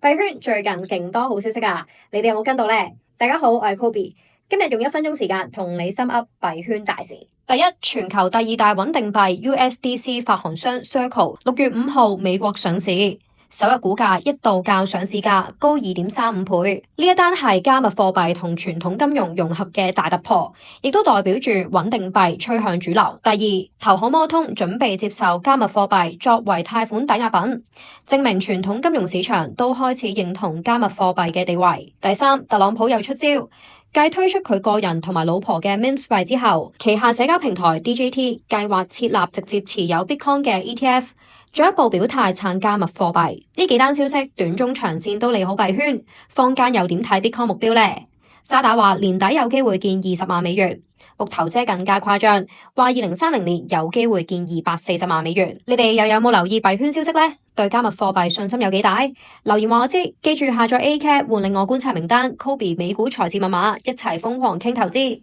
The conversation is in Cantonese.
幣圈最近勁多好消息啊！你哋有冇跟到呢？大家好，我係 Kobe，今日用1分鐘時間同你深噏幣圈大事。第一，全球第2大穩定幣 USDC 發行商 Circle 6月5號美國上市，首日股價一度較上市價高2.35倍，呢一單係加密貨幣同傳統金融融合嘅大突破，亦都代表住穩定幣趨向主流。第二，投行摩通準備接受加密貨幣作為貸款抵押品，證明傳統金融市場都開始認同加密貨幣嘅地位。第三，特朗普又出招，繼推出佢個人同埋老婆嘅 Memes 幣之後，旗下社交平台 DJT 計劃設立直接持有 Bitcoin 嘅 ETF，進一步表態撐加密貨幣。呢幾單消息短中長線都利好幣圈，坊間又點睇 Bitcoin 目標呢？渣打話年底有機會見20萬美元，木頭姐更加誇張，話2030年有機會見240萬美元。你哋又有冇留意幣圈消息呢？對加密貨幣信心有幾大？留言話我知，記住下載 ACAT 換領我觀察名單 Kobe 美股財智密碼，一齊瘋狂傾投資。